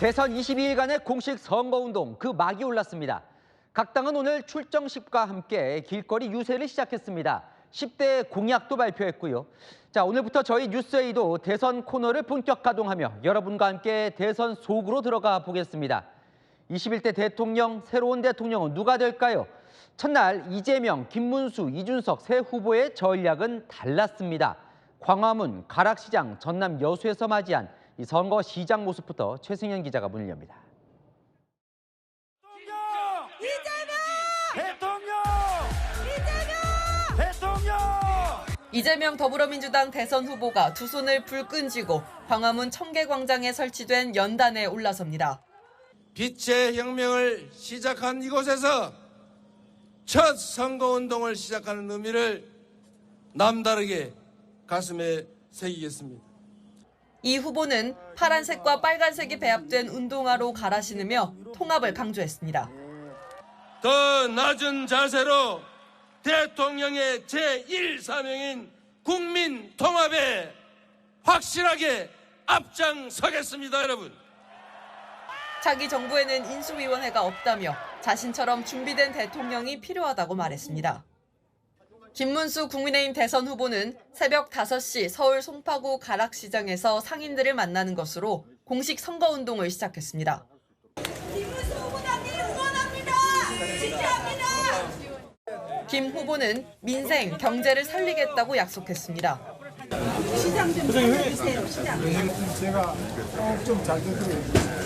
대선 22일간의 공식 선거운동 그 막이 올랐습니다. 각 당은 오늘 출정식과 함께 길거리 유세를 시작했습니다. 10대 공약도 발표했고요. 자, 오늘부터 저희 뉴스에이도 대선 코너를 본격 가동하며 여러분과 함께 대선 속으로 들어가 보겠습니다. 21대 대통령, 새로운 대통령은 누가 될까요? 첫날 이재명, 김문수, 이준석 세 후보의 전략은 달랐습니다. 광화문, 가락시장, 전남 여수에서 맞이한 이 선거 시장 모습부터 최승현 기자가 문을 엽니다. 이재명 더불어민주당 대선 후보가 두 손을 불끈 쥐고 광화문 청계광장에 설치된 연단에 올라섭니다. 빛의 혁명을 시작한 이곳에서 첫 선거운동을 시작하는 의미를 남다르게 가슴에 새기겠습니다. 이 후보는 파란색과 빨간색이 배합된 운동화로 갈아 신으며 통합을 강조했습니다. 더 낮은 자세로 대통령의 제1사명인 국민 통합에 확실하게 앞장서겠습니다, 여러분. 자기 정부에는 인수위원회가 없다며 자신처럼 준비된 대통령이 필요하다고 말했습니다. 김문수 국민의힘 대선 후보는 새벽 5시 서울 송파구 가락시장에서 상인들을 만나는 것으로 공식 선거운동을 시작했습니다. 김문수 후보님 응원합니다. 지지합니다. 김 후보는 민생, 경제를 살리겠다고 약속했습니다. 시장 좀 해주세요. 시장. 제가 좀 잘 되도록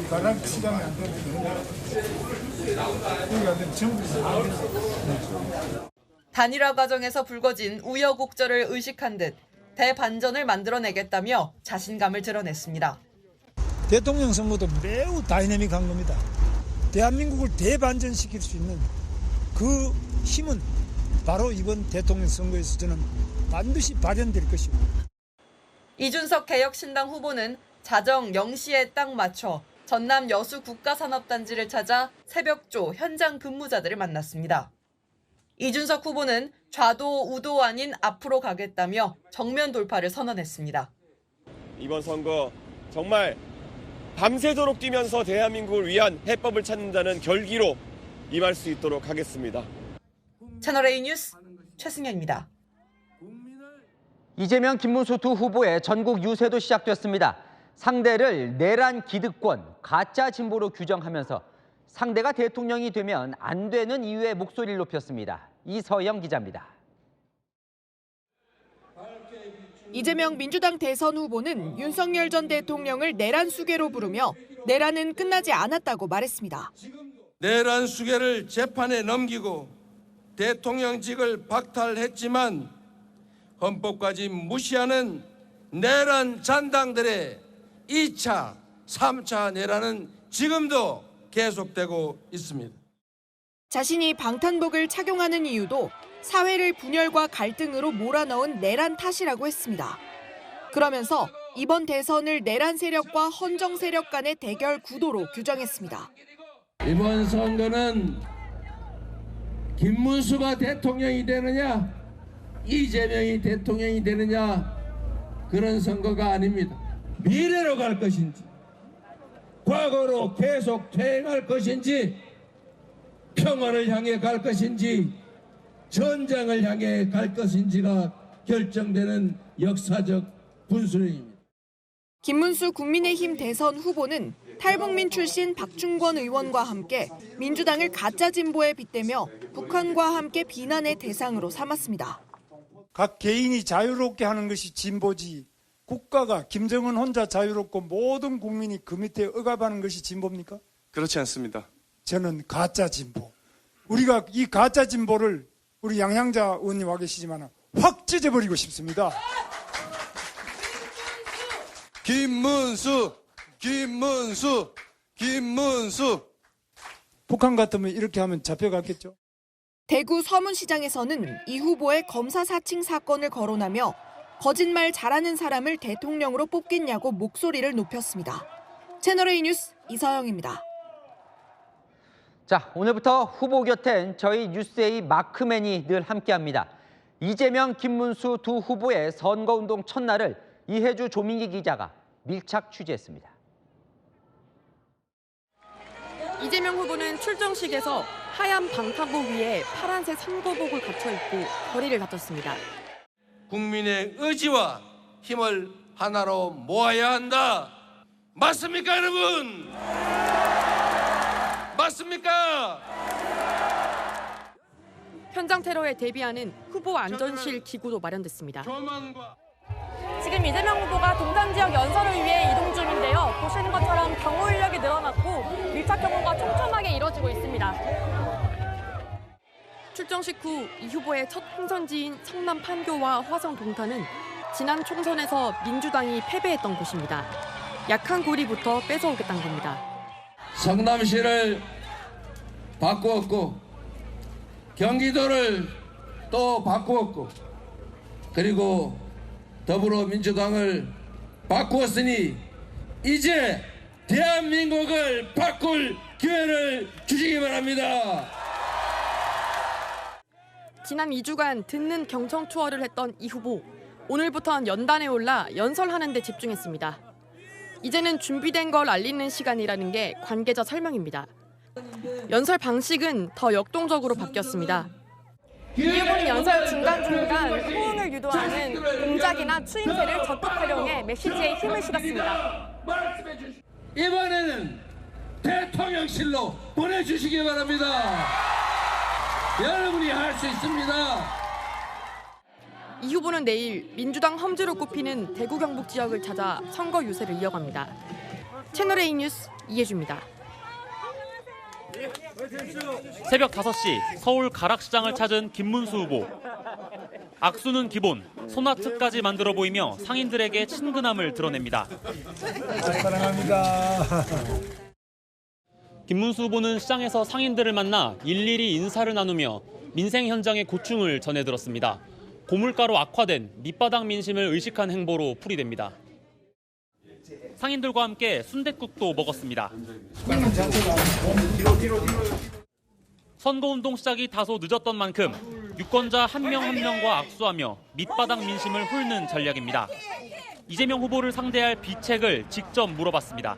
가락 시장이 안 되면 여기 안 되면 전부 안 되죠. 단일화 과정에서 불거진 우여곡절을 의식한 듯 대반전을 만들어내겠다며 자신감을 드러냈습니다. 대통령 선거도 매우 다이내믹한 겁니다. 대한민국을 대반전시킬 수 있는 그 힘은 바로 이번 대통령 선거에서 저는 반드시 발현될 것이고. 이준석 개혁신당 후보는 자정 0시에 딱 맞춰 전남 여수 국가산업단지를 찾아 새벽조 현장 근무자들을 만났습니다. 이준석 후보는 좌도 우도 아닌 앞으로 가겠다며 정면 돌파를 선언했습니다. 이번 선거 정말 밤새도록 뛰면서 대한민국을 위한 해법을 찾는다는 결기로 임할 수 있도록 하겠습니다. 채널A 뉴스 최승현입니다. 이재명, 김문수 두 후보의 전국 유세도 시작됐습니다. 상대를 내란 기득권, 가짜 진보로 규정하면서 상대가 대통령이 되면 안 되는 이유의 목소리를 높였습니다. 이서영 기자입니다. 이재명 민주당 대선 후보는 윤석열 전 대통령을 내란 수괴로 부르며 내란은 끝나지 않았다고 말했습니다. 내란 수괴를 재판에 넘기고 대통령직을 박탈했지만 헌법까지 무시하는 내란 잔당들의 2차, 3차 내란은 지금도 계속되고 있습니다. 자신이 방탄복을 착용하는 이유도 사회를 분열과 갈등으로 몰아넣은 내란 탓이라고 했습니다. 그러면서 이번 대선을 내란 세력과 헌정 세력 간의 대결 구도로 규정했습니다. 이번 선거는 김문수가 대통령이 되느냐, 이재명이 대통령이 되느냐, 그런 선거가 아닙니다. 미래로 갈 것인지, 과거로 계속 퇴행할 것인지, 평화를 향해 갈 것인지, 전쟁을 향해 갈 것인지가 결정되는 역사적 분수령입니다. 김문수 국민의힘 대선 후보는 탈북민 출신 박중권 의원과 함께 민주당을 가짜 진보에 빗대며 북한과 함께 비난의 대상으로 삼았습니다. 각 개인이 자유롭게 하는 것이 진보지, 국가가 김정은 혼자 자유롭고 모든 국민이 그 밑에 억압하는 것이 진보입니까? 그렇지 않습니다. 저는 가짜 진보. 우리가 이 가짜 진보를 우리 양향자 의원님 와 계시지만 확 찢어버리고 싶습니다. 김문수, 김문수, 김문수. 북한 같으면 이렇게 하면 잡혀갔겠죠. 대구 서문시장에서는 이 후보의 검사 사칭 사건을 거론하며 거짓말 잘하는 사람을 대통령으로 뽑겠냐고 목소리를 높였습니다. 채널A 뉴스 이서영입니다. 자, 오늘부터 후보 곁엔 저희 뉴스에이 마크맨이 늘 함께합니다. 이재명, 김문수 두 후보의 선거운동 첫날을 이혜주 조민기 기자가 밀착 취재했습니다. 이재명 후보는 출정식에서 하얀 방탄복 위에 파란색 선거복을 갖춰 입고 거리를 갖췄습니다. 국민의 의지와 힘을 하나로 모아야 한다. 맞습니까, 여러분? 맞습니까? 현장 테러에 대비하는 후보 안전실 기구도 마련됐습니다. 지금 이재명 후보가 동산 지역 연설을 위해 이동 중인데요. 보시는 것처럼 경호 인력이 늘어났고 밀착 경호가 촘촘하게 이뤄지고 있습니다. 출정식 후 이 후보의 첫 행선지인 성남 판교와 화성 동탄은 지난 총선에서 민주당이 패배했던 곳입니다. 약한 고리부터 뺏어오겠다는 겁니다. 성남시를 바꾸었고 경기도를 또 바꾸었고 그리고 더불어민주당을 바꾸었으니 이제 대한민국을 바꿀 기회를 주시기 바랍니다. 지난 2주간 듣는 경청 투어를 했던 이 후보. 오늘부터는 연단에 올라 연설하는 데 집중했습니다. 이제는 준비된 걸 알리는 시간이라는 게 관계자 설명입니다. 연설 방식은 더 역동적으로 바뀌었습니다. 이 후보는 연설 중간중간 호응을 유도하는 동작이나 추임새를 적극 활용해 메시지에 힘을 실었습니다. 이번에는 대통령실로 보내주시기 바랍니다. 여러분이 할 수 있습니다. 이 후보는 내일 민주당 험지로 꼽히는 대구 경북 지역을 찾아 선거 유세를 이어갑니다. 채널A 뉴스 이혜주입니다. 새벽 5시 서울 가락시장을 찾은 김문수 후보. 악수는 기본, 손아트까지 만들어 보이며 상인들에게 친근함을 드러냅니다. 사랑합니다. 김문수 후보는 시장에서 상인들을 만나 일일이 인사를 나누며 민생 현장의 고충을 전해들었습니다. 고물가로 악화된 밑바닥 민심을 의식한 행보로 풀이됩니다. 상인들과 함께 순댓국도 먹었습니다. 선거운동 시작이 다소 늦었던 만큼 유권자 한 명 한 명과 악수하며 밑바닥 민심을 훑는 전략입니다. 이재명 후보를 상대할 비책을 직접 물어봤습니다.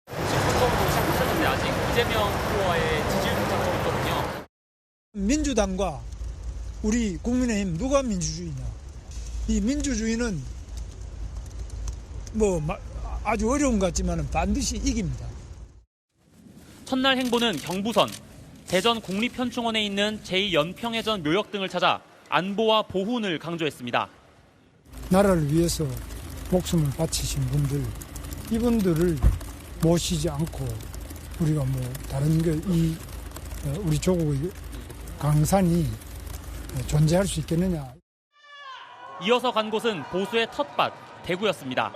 선거운동 시작하셨는데 아직 이재명 후보와의 지지율 조사가 있거든요. 민주당과 우리 국민의힘 누가 민주주의냐? 이 민주주의는 아주 어려운 것 같지만 반드시 이깁니다. 첫날 행보는 경부선, 대전 국립현충원에 있는 제2연평해전 묘역 등을 찾아 안보와 보훈을 강조했습니다. 나라를 위해서 목숨을 바치신 분들, 이분들을 모시지 않고 우리가 다른 우리 조국의 강산이 존재할 수 있겠느냐. 이어서 간 곳은 보수의 텃밭, 대구였습니다.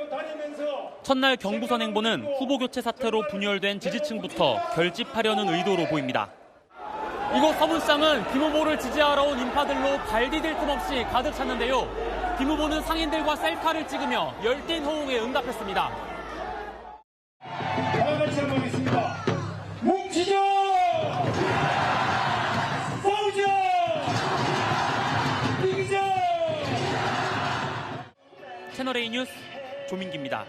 첫날 경부선 행보는 후보 교체 사태로 분열된 지지층부터 결집하려는 의도로 보입니다. 이곳 서문시장은 김 후보를 지지하러 온 인파들로 발 디딜 틈 없이 가득 찼는데요. 김 후보는 상인들과 셀카를 찍으며 열띤 호응에 응답했습니다. 다 같이 한번 하겠습니다. 뭉치자! 싸우자! 이기자! 채널A 뉴스 조민기입니다.